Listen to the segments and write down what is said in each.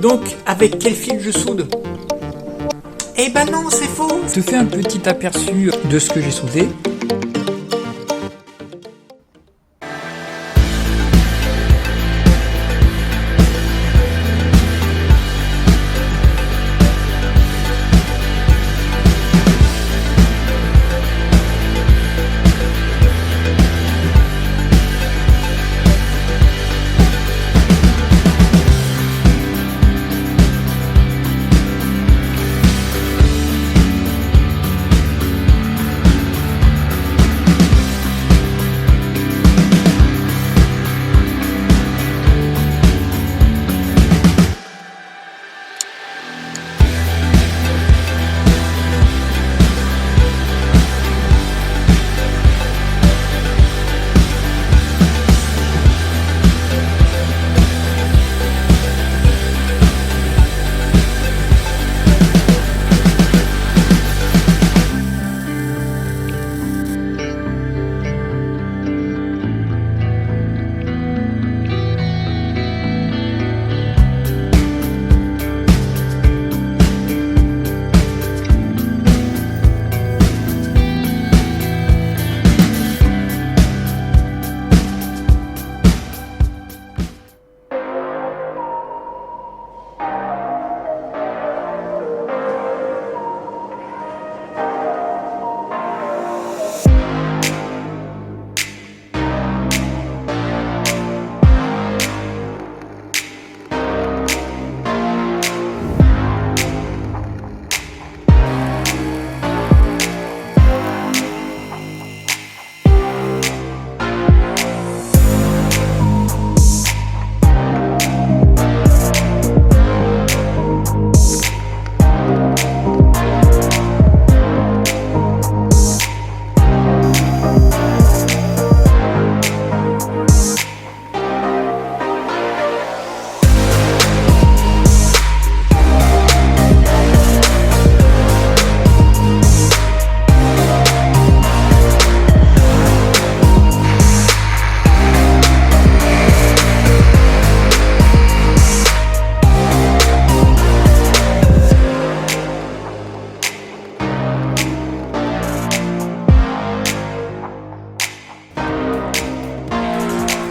Donc, avec quel fil je soude? Eh ben non, c'est faux. Je te fais un petit aperçu de ce que j'ai soudé.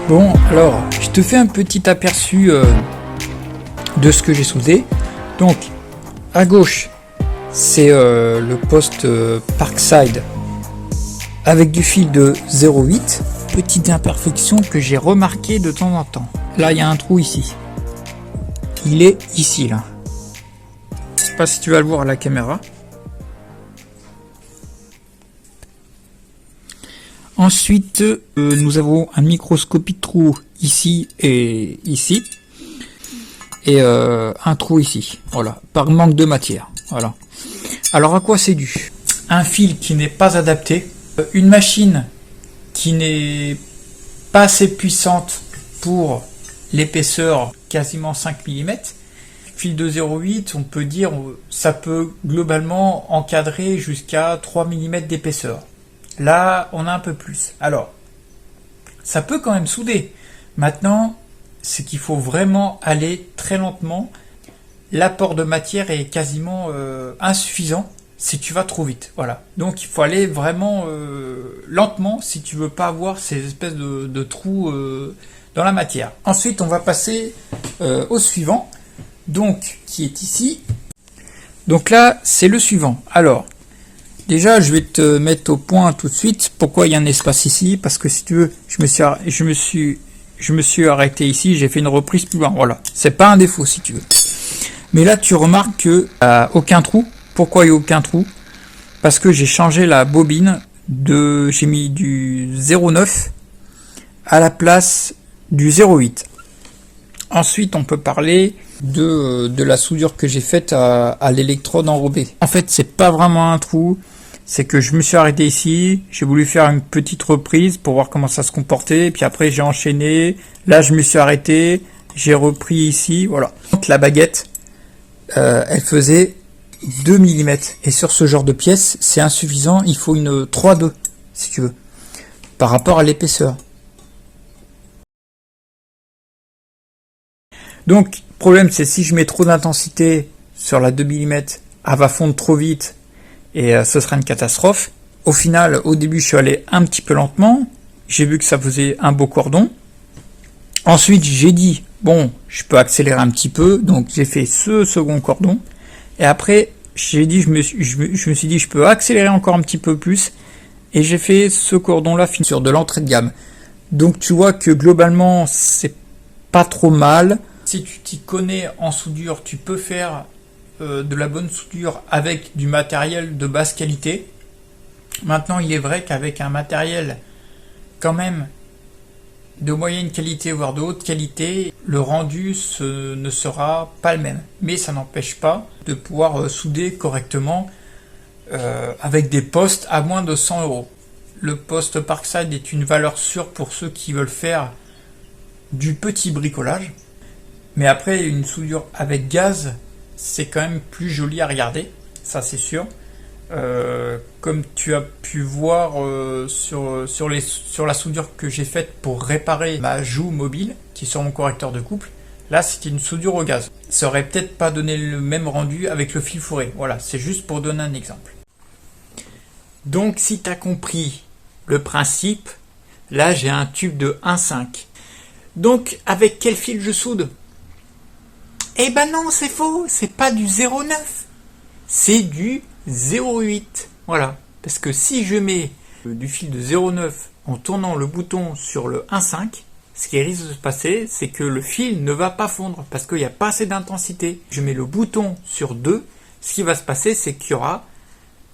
Bon, alors, je te fais un petit aperçu de ce que j'ai soudé. Donc, à gauche, c'est le poste Parkside avec du fil de 0,8. Petite imperfection que j'ai remarqué de temps en temps. Là, il y a un trou ici. Il est ici, là. Je sais pas si tu vas le voir à la caméra. Ensuite, nous avons un microscopique trou ici et ici. Et un trou ici. Voilà, par manque de matière. Voilà. Alors, à quoi c'est dû? Un fil qui n'est pas adapté. Une machine qui n'est pas assez puissante pour l'épaisseur quasiment 5 mm. Fil de 0,8, on peut dire, ça peut globalement encadrer jusqu'à 3 mm d'épaisseur. Là, on a un peu plus. Alors, ça peut quand même souder. Maintenant, c'est qu'il faut vraiment aller très lentement. L'apport de matière est quasiment insuffisant si tu vas trop vite. Voilà. Donc, il faut aller vraiment lentement si tu veux pas avoir ces espèces de trous dans la matière. Ensuite, on va passer au suivant, donc qui est ici. Donc là, c'est le suivant. Alors, déjà, je vais te mettre au point tout de suite. Pourquoi il y a un espace ici? Parce que si tu veux, je me suis arrêté ici. J'ai fait une reprise plus loin. Voilà, c'est pas un défaut si tu veux. Mais là, tu remarques que aucun trou. Pourquoi il n'y a aucun trou? Parce que j'ai changé la bobine j'ai mis du 0,9 à la place du 0,8. Ensuite, on peut parler de la soudure que j'ai faite à l'électrode enrobée. En fait, c'est pas vraiment un trou. C'est que je me suis arrêté ici, j'ai voulu faire une petite reprise pour voir comment ça se comportait, et puis après j'ai enchaîné, là je me suis arrêté, j'ai repris ici, voilà. Donc la baguette, elle faisait 2 mm, et sur ce genre de pièce, c'est insuffisant, il faut une 3,2 si tu veux, par rapport à l'épaisseur. Donc, le problème, c'est si je mets trop d'intensité sur la 2 mm, elle va fondre trop vite et ce sera une catastrophe. Au final, au début, je suis allé un petit peu lentement. J'ai vu que ça faisait un beau cordon. Ensuite, j'ai dit, bon, je peux accélérer un petit peu. Donc, j'ai fait ce second cordon. Et après, j'ai dit, je me suis dit, je peux accélérer encore un petit peu plus. Et j'ai fait ce cordon-là sur de l'entrée de gamme. Donc, tu vois que globalement, c'est pas trop mal. Si tu t'y connais en soudure, tu peux faire de la bonne soudure avec du matériel de basse qualité. Maintenant, il est vrai qu'avec un matériel quand même de moyenne qualité, voire de haute qualité, le rendu ne sera pas le même. Mais ça n'empêche pas de pouvoir souder correctement avec des postes à moins de 100 €. Le poste Parkside est une valeur sûre pour ceux qui veulent faire du petit bricolage. Mais après, une soudure avec gaz, c'est quand même plus joli à regarder, ça c'est sûr. Comme tu as pu voir sur la soudure que j'ai faite pour réparer ma joue mobile, qui est sur mon correcteur de couple, là c'était une soudure au gaz. Ça aurait peut-être pas donné le même rendu avec le fil fourré. Voilà, c'est juste pour donner un exemple. Donc si tu as compris le principe, là j'ai un tube de 1,5. Donc avec quel fil je soude? Eh ben non, c'est faux, c'est pas du 0,9, c'est du 0,8. Voilà, parce que si je mets du fil de 0,9 en tournant le bouton sur le 1,5, ce qui risque de se passer, c'est que le fil ne va pas fondre parce qu'il n'y a pas assez d'intensité. Je mets le bouton sur 2, ce qui va se passer, c'est qu'il y aura,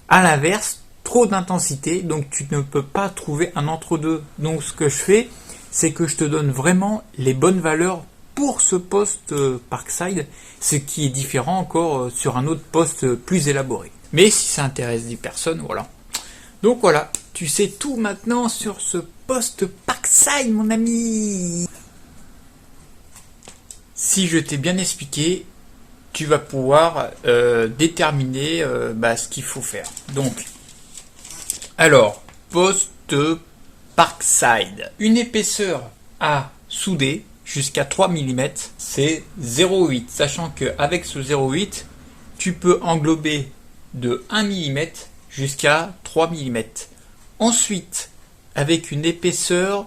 à l'inverse, trop d'intensité, donc tu ne peux pas trouver un entre-deux. Donc ce que je fais, c'est que je te donne vraiment les bonnes valeurs pour ce poste Parkside, ce qui est différent encore sur un autre poste plus élaboré. Mais si ça intéresse des personnes, voilà. Donc voilà, tu sais tout maintenant sur ce poste Parkside, mon ami. Si je t'ai bien expliqué, tu vas pouvoir déterminer ce qu'il faut faire. Donc, alors, poste Parkside. Une épaisseur à souder jusqu'à 3 mm, c'est 0,8. Sachant qu'avec ce 0,8, tu peux englober de 1 mm jusqu'à 3 mm. Ensuite, avec une épaisseur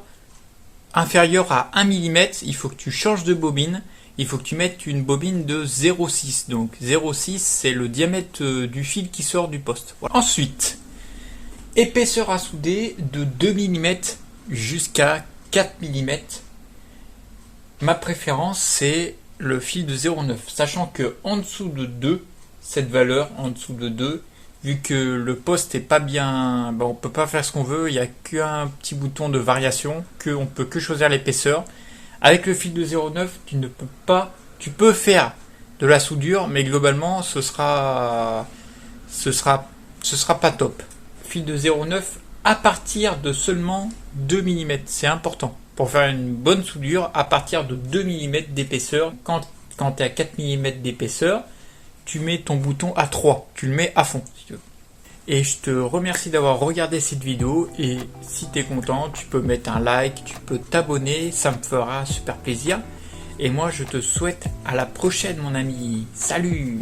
inférieure à 1 mm, il faut que tu changes de bobine. Il faut que tu mettes une bobine de 0,6. Donc 0,6, c'est le diamètre du fil qui sort du poste. Voilà. Ensuite, épaisseur à souder de 2 mm jusqu'à 4 mm. Ma préférence, c'est le fil de 0,9. Sachant que en dessous de 2, cette valeur, en dessous de 2, vu que le poste est pas bien, on peut pas faire ce qu'on veut, il n'y a qu'un petit bouton de variation, on peut que choisir l'épaisseur. Avec le fil de 0,9, tu peux faire de la soudure, mais globalement, ce sera pas top. Fil de 0,9 à partir de seulement 2 mm, c'est important. Pour faire une bonne soudure, à partir de 2 mm d'épaisseur, quand tu es à 4 mm d'épaisseur, tu mets ton bouton à 3, tu le mets à fond si tu veux. Et je te remercie d'avoir regardé cette vidéo, et si tu es content, tu peux mettre un like, tu peux t'abonner, ça me fera super plaisir. Et moi je te souhaite à la prochaine mon ami, salut!